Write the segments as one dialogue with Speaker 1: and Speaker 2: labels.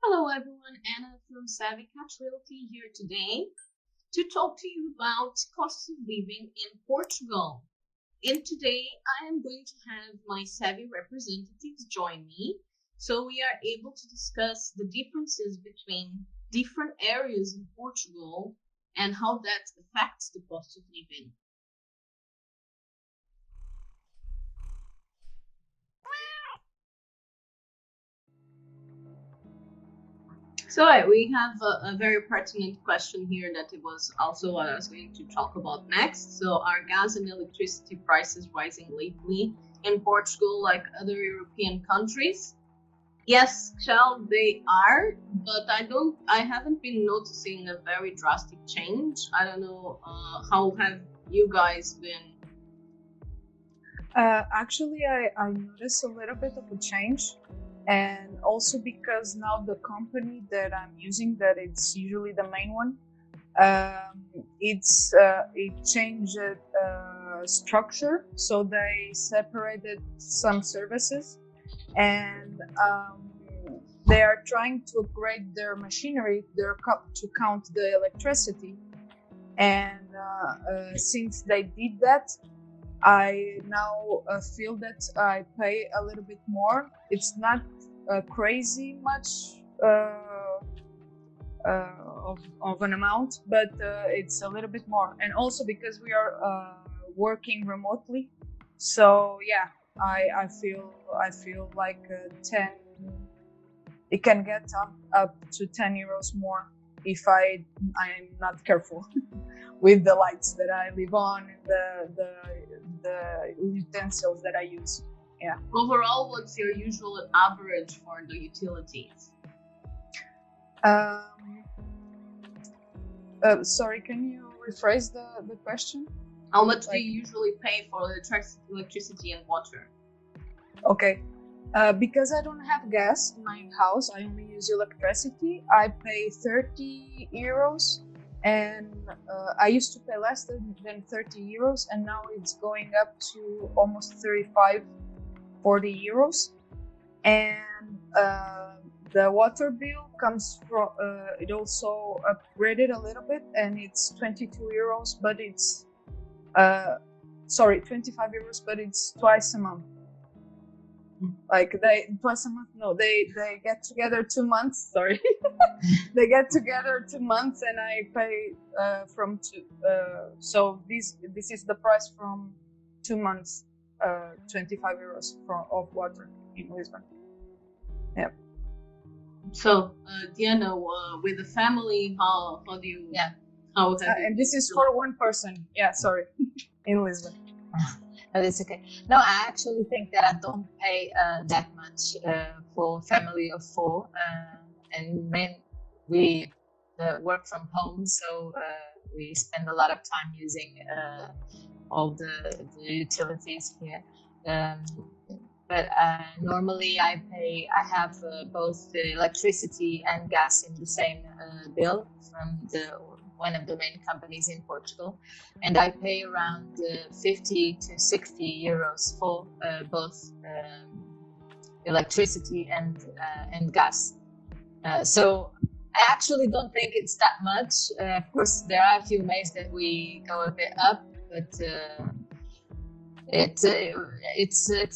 Speaker 1: Hello everyone, Anna from Savvy Cat Realty here today to talk to you about cost of living in Portugal. And today I am going to have my Savvy representatives join me so we are able to discuss the differences between different areas in Portugal and how that affects the cost of living. We have a very pertinent question here that it was also what I was going to talk about next. So, are gas and electricity prices rising lately in Portugal like other European countries? Yes, Shell, they are, but I haven't been noticing a very drastic change. I don't know, how have you guys been?
Speaker 2: Actually, I noticed a little bit of a change, and also because now the company that I'm using, that it's usually the main one, it changed structure, so they separated some services, and they are trying to upgrade their machinery, to count the electricity, and since they did that, I now feel that I pay a little bit more. It's not crazy much of an amount, but it's a little bit more. And also because we are working remotely, so yeah, I feel like 10. It can get up to 10 euros more if I'm not careful with the lights that I live on and the utensils that I use. Yeah.
Speaker 1: Overall, what's your usual average for the utilities?
Speaker 2: Sorry, can you rephrase the question?
Speaker 1: How much do you usually pay for electricity and water?
Speaker 2: Okay. Because I don't have gas in my house, I only use electricity. I pay 30 euros, and I used to pay less than 30 euros, and now it's going up to almost 35, 40 euros. And the water bill comes from, it also upgraded a little bit, and it's 22 euros, but it's, 25 euros, but it's twice a month. Like twice a month. No, they get together 2 months. Sorry, they get together 2 months, and I pay from two. So this is the price from 2 months. 25 euros of water in Lisbon. Yeah.
Speaker 1: So, Diana, with the family, how do you?
Speaker 3: Yeah.
Speaker 1: How
Speaker 2: and this is for one person. Yeah, sorry, in Lisbon.
Speaker 3: But it's okay. No, I actually think that I don't pay that much for family of four, and we work from home, so we spend a lot of time using all the utilities here. But normally I have both the electricity and gas in the same bill from one of the main companies in Portugal, and I pay around 50 to 60 euros for both electricity and gas. So I actually don't think it's that much. Of course, there are a few months that we go a bit up, but it's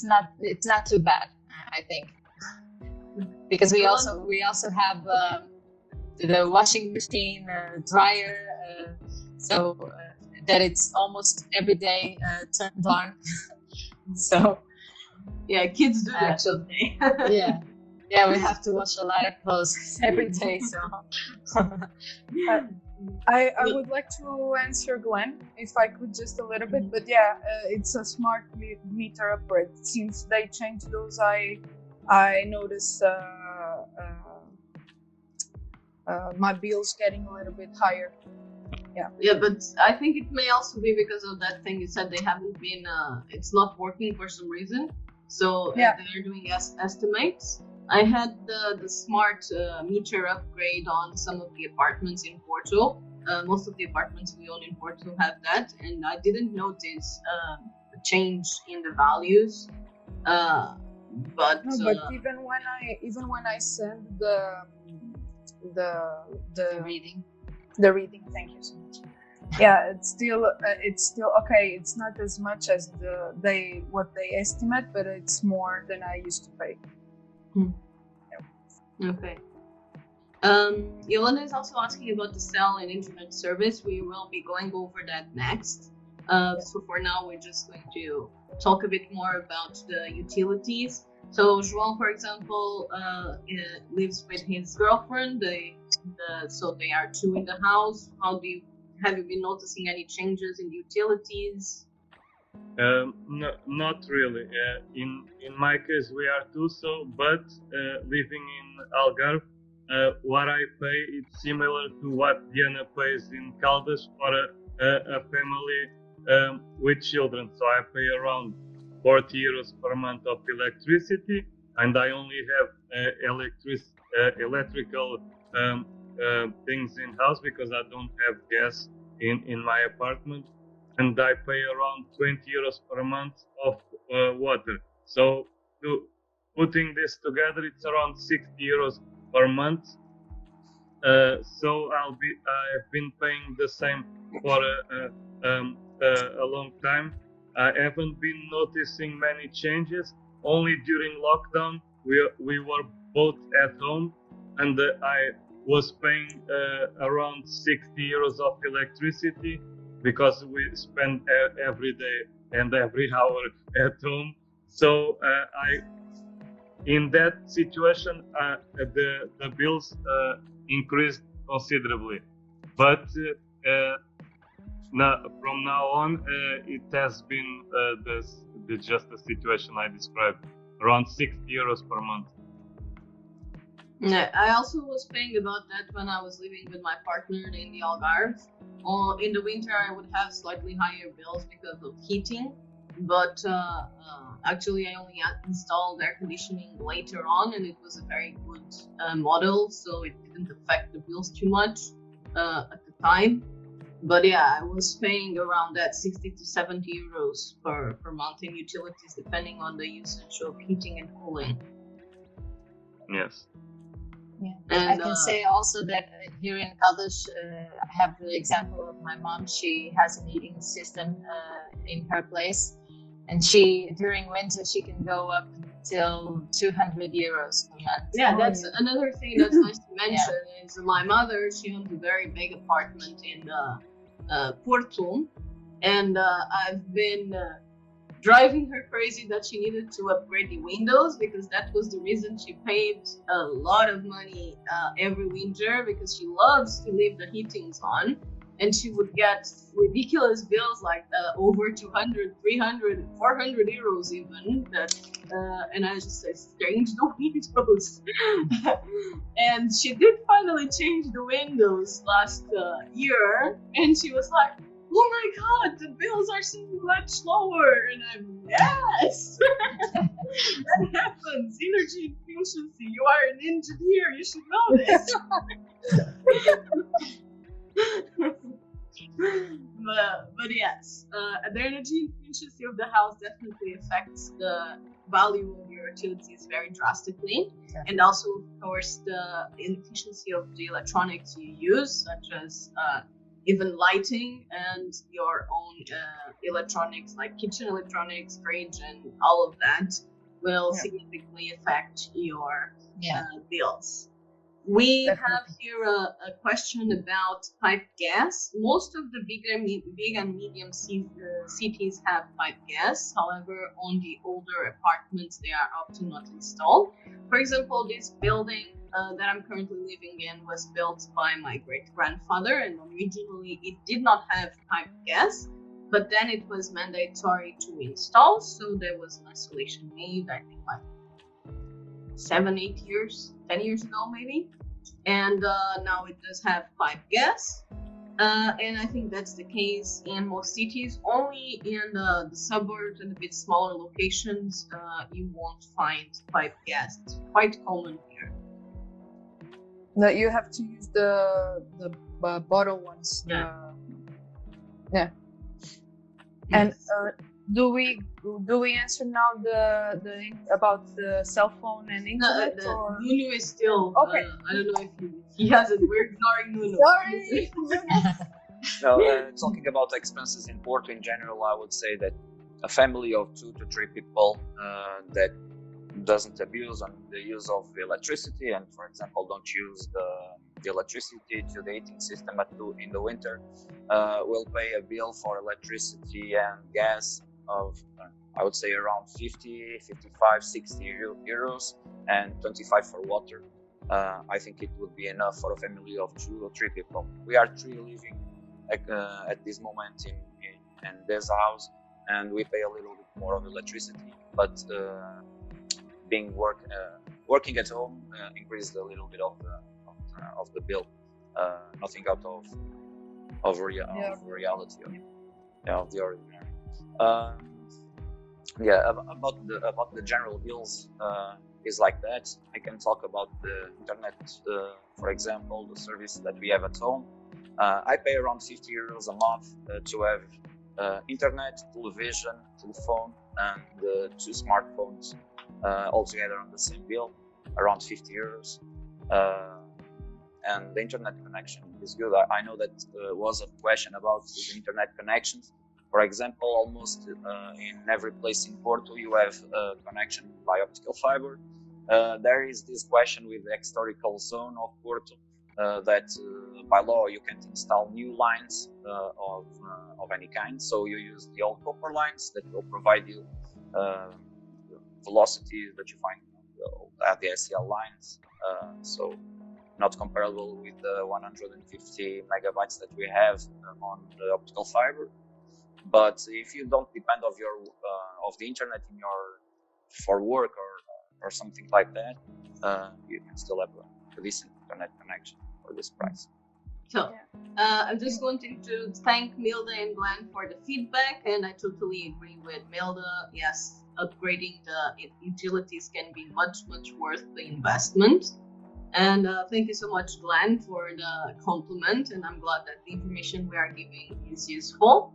Speaker 3: not too bad, I think, because we also have the washing machine, dryer, so that it's almost every day turned on. So
Speaker 1: yeah, kids do that.
Speaker 3: Actually, yeah, we have to wash a lot of clothes every day. So
Speaker 2: I would like to answer Glenn, if I could, just a little bit. But yeah, it's a smart meter upgrade. Since they changed those, I noticed my bills getting a little bit higher.
Speaker 1: Yeah, but I think it may also be because of that thing you said. They haven't been. It's not working for some reason. So they're doing estimates. I had the smart meter upgrade on some of the apartments in Porto. Most of the apartments we own in Porto have that, and I didn't notice a change in the values. But
Speaker 2: No, but even when I send the
Speaker 3: The reading.
Speaker 2: the reading, thank you so much. Yeah, it's still okay. It's not as much as what they estimate, but it's more than I used to pay.
Speaker 1: Okay. Yolanda is also asking about the cell and internet service. We will be going over that next. So for now, we're just going to talk a bit more about the utilities. So João, for example, lives with his girlfriend. So they are two in the house. Have you been noticing any changes in utilities?
Speaker 4: No, not really. In my case, we are two, but living in Algarve, what I pay is similar to what Diana pays in Caldas for a family with children. So I pay around 40 euros per month of electricity, and I only have electrical things in house because I don't have gas in my apartment, and I pay around 20 euros per month of water. So putting this together, it's around 60 euros per month. So I've been paying the same for a long time. I haven't been noticing many changes. Only during lockdown, we were both at home, and I was paying around 60 euros of electricity because we spend every day and every hour at home. So in that situation, the bills increased considerably. But from now on, it has been just the situation I described, around 60 euros per month.
Speaker 1: Yeah, I also was paying about that when I was living with my partner in the Algarve. In the winter, I would have slightly higher bills because of heating, but actually, I only installed air conditioning later on, and it was a very good model, so it didn't affect the bills too much at the time. But yeah, I was paying around that 60 to 70 euros per month in utilities, depending on the usage of heating and cooling.
Speaker 4: Yes.
Speaker 3: Yeah.
Speaker 1: And
Speaker 3: I can say also that here in Caldas, I have the example of my mom. She has a heating system in her place, and during winter she can go up till 200 euros per month.
Speaker 1: Yeah, that's another thing that's nice to mention. Is my mother, she owns a very big apartment in Porto, and I've been driving her crazy that she needed to upgrade the windows, because that was the reason she paid a lot of money every winter, because she loves to leave the heatings on, and she would get ridiculous bills like over 200, 300, 400 euros even. And I just said, change the windows. And she did finally change the windows last year, and she was like, oh my god, the bills are so much lower. And I'm, yes. That happens. Energy efficiency. You are an engineer, you should know this. But yes, the energy efficiency of the house definitely affects the value of your utilities very drastically. And also, of course, the efficiency of the electronics you use, such as even lighting and your own electronics, like kitchen electronics, fridge, and all of that will significantly affect your bills. We have here a question about pipe gas. Most of the big and medium cities have pipe gas. However, on the older apartments, they are often not installed. For example, this building that I'm currently living in was built by my great-grandfather, and originally it did not have pipe gas, but then it was mandatory to install, so there was an installation made, I think like 10 years ago maybe, and now it does have pipe gas. And I think that's the case in most cities. Only in the suburbs and a bit smaller locations, you won't find pipe gas. It's quite common here.
Speaker 2: No, you have to use the bottle ones.
Speaker 1: Yeah.
Speaker 2: Yeah. And Do we answer now the about the cell phone and internet? Or
Speaker 1: Nuno is still.
Speaker 2: Okay.
Speaker 1: I don't know if he hasn't. We're ignoring Nuno.
Speaker 2: sorry.
Speaker 5: Now, talking about expenses in Porto in general, I would say that a family of 2 to 3 people that doesn't abuse on the use of electricity, and for example don't use the electricity to the heating system in the winter, will pay a bill for electricity and gas of I would say around 50, 55, 60 euros, and 25 for water. I think it would be enough for a family of 2 or 3 people. We are 3 living at this moment in this house, and we pay a little bit more of electricity, but being working at home increased a little bit of the bill. Nothing out of reality of the ordinary. About the general bills is like that. I can talk about the internet, for example, the service that we have at home. I pay around 50 euros a month to have internet, television, telephone, and 2 smartphones all together on the same bill, around 50 euros. And the internet connection is good. I know that was a question about the internet connections. For example, almost in every place in Porto, you have a connection by optical fiber. There is this question with the historical zone of Porto that by law you can't install new lines of any kind. So you use the old copper lines that will provide you velocity that you find at the SEL lines. So not comparable with the 150 megabytes that we have on the optical fiber. But if you don't depend of the internet in for work or something like that, you can still have a decent internet connection for this price.
Speaker 1: So I'm just wanting to thank Milda and Glenn for the feedback, and I totally agree with Milda. Yes, upgrading the utilities can be much worth the investment. And thank you so much, Glenn, for the compliment, and I'm glad that the information we are giving is useful.